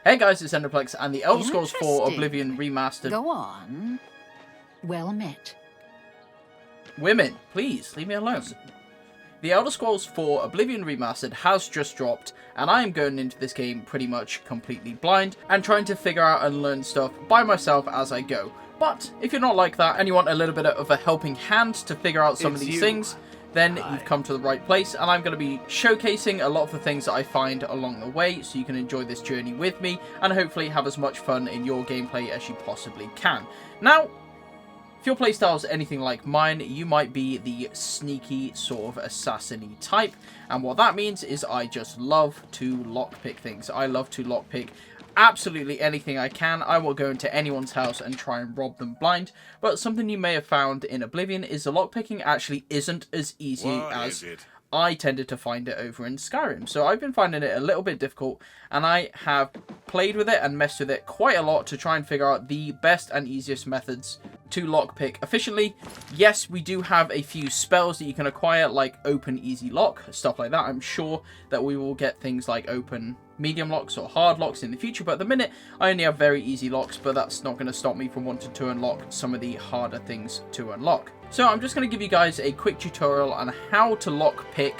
Hey guys, it's Ndoplex and the Elder Scrolls 4 Oblivion Remastered. Go on. Well met. Women, please, leave me alone. The Elder Scrolls 4 Oblivion Remastered has just dropped, and I am going into this game pretty much completely blind, and trying to figure out and learn stuff by myself as I go. But, if you're not like that, and you want a little bit of a helping hand to figure out some of these things, then you've come to the right place, and I'm going to be showcasing a lot of the things that I find along the way, so you can enjoy this journey with me, and hopefully have as much fun in your gameplay as you possibly can. Now, if your playstyle is anything like mine, you might be the sneaky sort of assassin-y type, and what that means is I just love to lockpick things. I love to lockpick absolutely anything I can. I will go into anyone's house and try and rob them blind, but something you may have found in Oblivion is the lockpicking actually isn't as easy as I tended to find it over in Skyrim. So I've been finding it a little bit difficult, and I have played with it and messed with it quite a lot to try and figure out the best and easiest methods to lockpick efficiently. Yes, we do have a few spells that you can acquire, like open easy lock, stuff like that. I'm sure that we will get things like open medium locks or hard locks in the future, but at the minute I only have very easy locks, but that's not going to stop me from wanting to unlock some of the harder things to unlock. So I'm just going to give you guys a quick tutorial on how to lockpick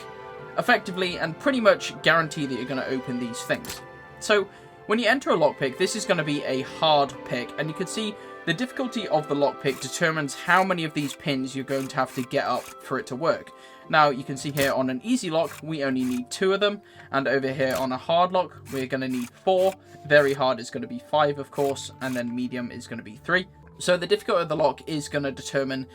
effectively and pretty much guarantee that you're going to open these things. So when you enter a lockpick, this is going to be a hard pick, and you can see the difficulty of the lockpick determines how many of these pins you're going to have to get up for it to work. Now, you can see here on an easy lock, we only need 2 of them. And over here on a hard lock, we're going to need 4. Very hard is going to be 5, of course. And then medium is going to be 3. So the difficulty of the lock is going to determine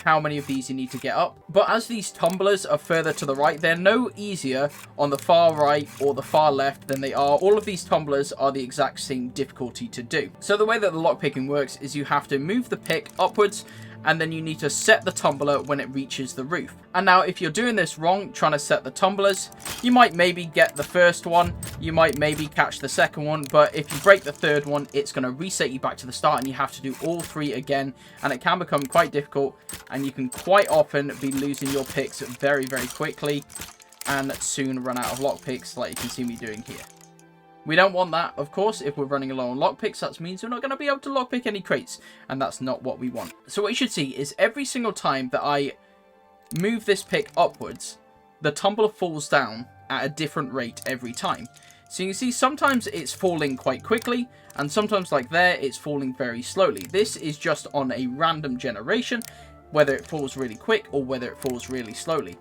how many of these you need to get up. But as these tumblers are further to the right, they're no easier on the far right or the far left than they are. All of these tumblers are the exact same difficulty to do. So the way that the lockpicking works is you have to move the pick upwards, and then you need to set the tumbler when it reaches the roof. And now if you're doing this wrong, trying to set the tumblers, you might maybe get the first one, you might maybe catch the second one, but if you break the third one, it's going to reset you back to the start, and you have to do all 3 again, and it can become quite difficult, and you can quite often be losing your picks very, very quickly, and soon run out of lockpicks like you can see me doing here. We don't want that, of course. If we're running low on lockpicks, that means we're not going to be able to lockpick any crates, and that's not what we want. So what you should see is every single time that I move this pick upwards, the tumbler falls down at a different rate every time. So you can see sometimes it's falling quite quickly, and sometimes like there, it's falling very slowly. This is just on a random generation, whether it falls really quick or whether it falls really slowly.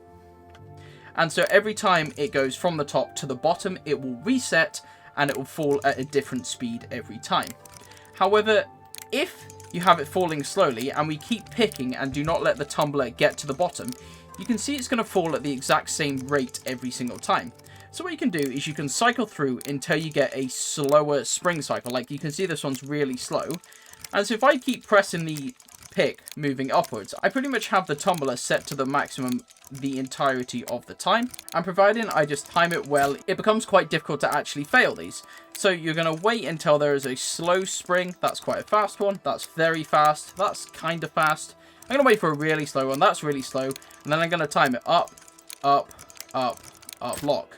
And so every time it goes from the top to the bottom, it will reset, and it will fall at a different speed every time. However, if you have it falling slowly and we keep picking and do not let the tumbler get to the bottom, you can see it's going to fall at the exact same rate every single time. So what you can do is you can cycle through until you get a slower spring cycle. Like you can see this one's really slow. And so if I keep pressing the pick moving upwards, I pretty much have the tumbler set to the maximum the entirety of the time, and providing I just time it well, it becomes quite difficult to actually fail these. So you're going to wait until there is a slow spring. That's quite a fast one. That's very fast. That's kind of fast. I'm going to wait for a really slow one. That's really slow. And then I'm going to time it up, up, up, up, lock.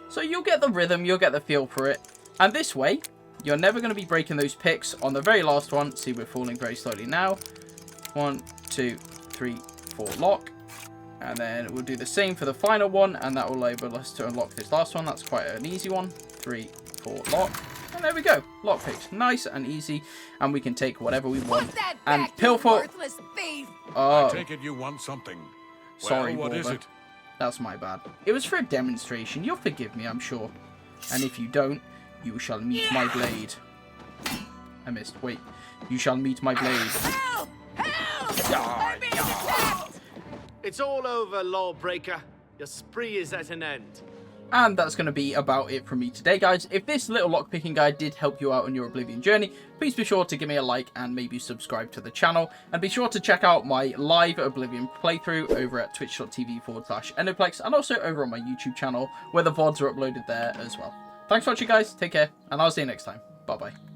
So you'll get the rhythm, you'll get the feel for it. And this way, you're never going to be breaking those picks on the very last one. See, we're falling very slowly now. 1, 2, 3, 4, lock. And then we'll do the same for the final one, and that will enable us to unlock this last one. That's quite an easy one. 3, 4, lock. And there we go. Lockpicked. Nice and easy. And we can take whatever we want. And pilfer. I take it you want something. Sorry, well, what is it? That's my bad. It was for a demonstration. You'll forgive me, I'm sure. And if you don't, you shall meet my blade. I missed. Wait. You shall meet my blade. Help! Help! I'm being attacked! It's all over, lawbreaker. Your spree is at an end. And that's going to be about it from me today, guys. If this little lockpicking guide did help you out on your Oblivion journey, please be sure to give me a like and maybe subscribe to the channel. And be sure to check out my live Oblivion playthrough over at twitch.tv/Ndoplex, and also over on my YouTube channel, where the VODs are uploaded there as well. Thanks for watching, guys. Take care, and I'll see you next time. Bye-bye.